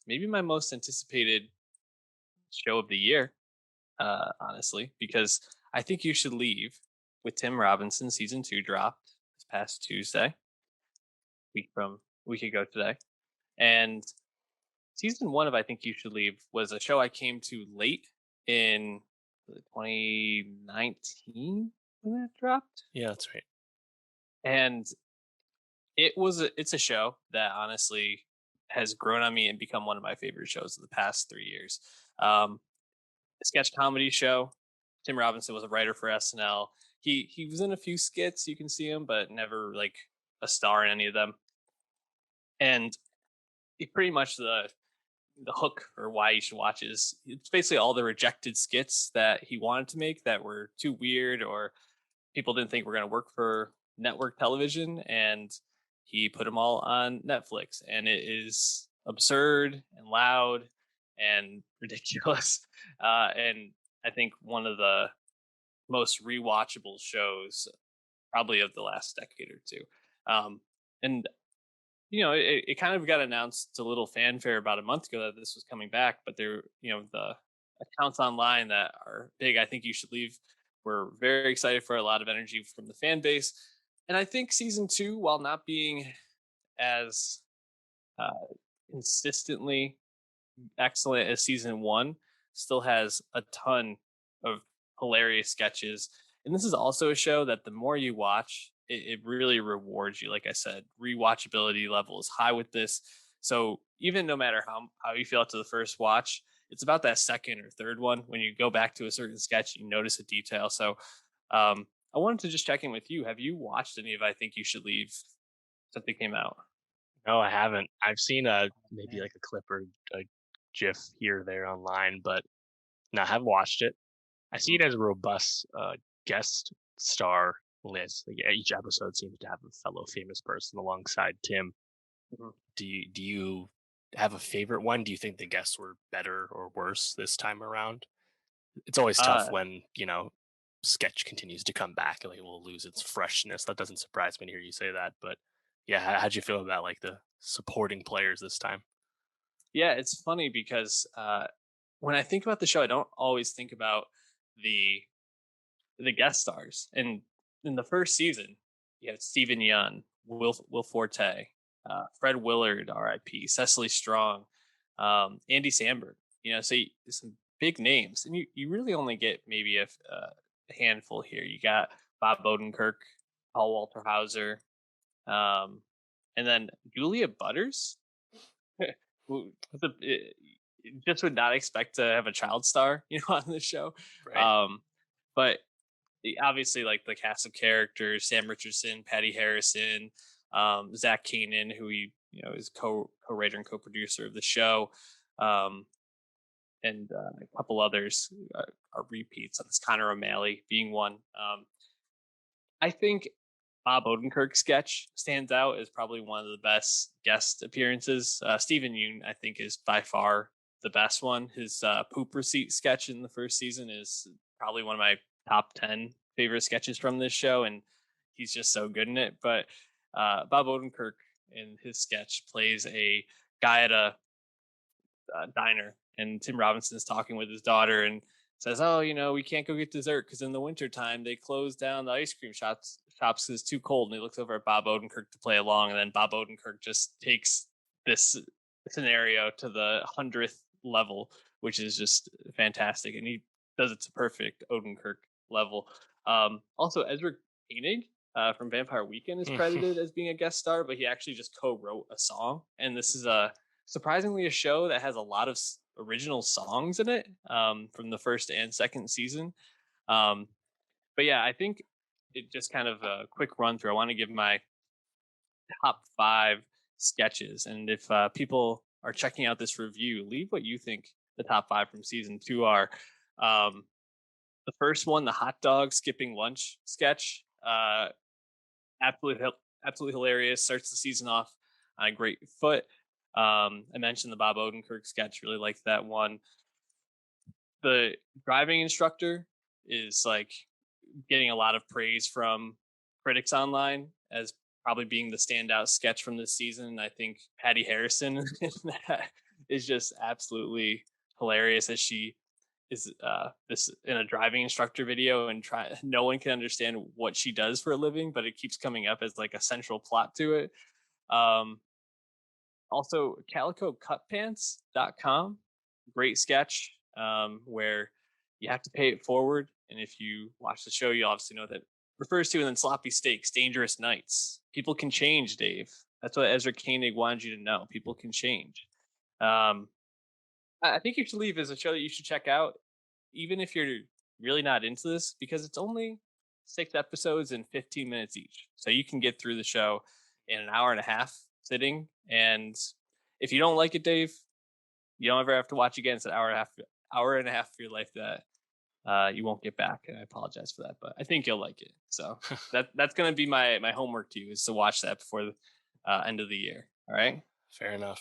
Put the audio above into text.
maybe my most anticipated show of the year, honestly, because I think you should leave with Tim Robinson season 2 dropped this past Tuesday, week ago today. And season 1 of I Think You Should Leave was a show I came to late in 2019 when that dropped. Yeah, that's right. And it's a show that honestly has grown on me and become one of my favorite shows of the past 3 years. Um, a sketch comedy show. Tim Robinson was a writer for SNL. He was in a few skits, you can see him, but never like a star in any of them. And he pretty much the hook or why you should watch is it's basically all the rejected skits that he wanted to make that were too weird or people didn't think were going to work for network television, and he put them all on Netflix, and it is absurd and loud and ridiculous. And I think one of the most rewatchable shows probably of the last decade or two. And it kind of got announced to little fanfare about a month ago that this was coming back, but there, the accounts online that are big, I think you should leave. We're very excited for a lot of energy from the fan base. And I think season 2, while not being as uh, consistently excellent as season 1, still has a ton of hilarious sketches. And this is also a show that the more you watch, it really rewards you. Like I said, rewatchability level is high with this. So even no matter how you feel after the first watch, it's about that second or third one when you go back to a certain sketch, you notice a detail. So I wanted to just check in with you. Have you watched any of I Think You Should Leave since they came out? No, I haven't. I've seen maybe like a clip or a GIF here or there online, but no, I haven't watched it. I see Mhm. it as a robust guest star list. Like each episode seems to have a fellow famous person alongside Tim. Mhm. Do you have a favorite one? Do you think the guests were better or worse this time around? It's always tough Uh, when, sketch continues to come back and like it will lose its freshness. That doesn't surprise me to hear you say that. But yeah, how'd you feel about like the supporting players this time? yeah, it's funny because when I think about the show, I don't always think about the the guest stars. And in the first season, you have Stephen Young, Will Forte, Fred Willard, R.I.P., Cecily Strong, Andy Samberg. So some big names, and you really only get maybe a handful here. You got Bob Odenkirk, Paul Walter Hauser, um, and then Julia Butters. who- just would not expect to have a child star, on the show. Right. Um, but obviously like the cast of characters: Sam Richardson, Patty Harrison, Zach Kanan, who he is co-writer and co-producer of the show, um, and a couple others are repeats. That's Connor O'Malley being one. I think Bob Odenkirk's sketch stands out as probably one of the best guest appearances. Stephen Yoon, I think, is by far the best one. His poop receipt sketch in the first season is probably one of my top 10 favorite sketches from this show, and he's just so good in it. But Bob Odenkirk in his sketch plays a guy at a diner, and Tim Robinson is talking with his daughter and says, "Oh, we can't go get dessert because in the wintertime they close down the ice cream shops because it's too cold." And he looks over at Bob Odenkirk to play along, and then Bob Odenkirk just takes this scenario to the 100th level, which is just fantastic, and he does it to perfect Odenkirk level. Also, Ezra Koenig. From Vampire Weekend is credited as being a guest star, but he actually just co-wrote a song, and this is a surprisingly a show that has a lot of original songs in it, from the first and second season. Um, but yeah, I think it just kind of a quick run through. I want to give my top 5 sketches, and if people are checking out this review, leave what you think the top 5 from season 2 are. Um, the first one, the hot dog skipping lunch sketch, absolutely absolutely hilarious. Starts the season off on a great foot. I mentioned the Bob Odenkirk sketch. Really liked that one. The driving instructor is like getting a lot of praise from critics online as probably being the standout sketch from this season. I think Patty Harrison in that is just absolutely hilarious as she is this in a driving instructor video and try no one can understand what she does for a living, but it keeps coming up as like a central plot to it. Um, Also, calicocutpants.com, great sketch where you have to pay it forward. And if you watch the show, you obviously know that refers to, and then sloppy steaks, dangerous nights. People can change, Dave. That's what Ezra Koenig wanted you to know. People can change. Um, I think You Should Leave is a show that you should check out, even if you're really not into this, because it's only 6 episodes and 15 minutes each. So you can get through the show in an hour and a half sitting. And if you don't like it, Dave, you don't ever have to watch again. It's an hour and a half of your life that you won't get back. And I apologize for that, but I think you'll like it. So that's going to be my homework to you, is to watch that before the end of the year. All right. Fair enough.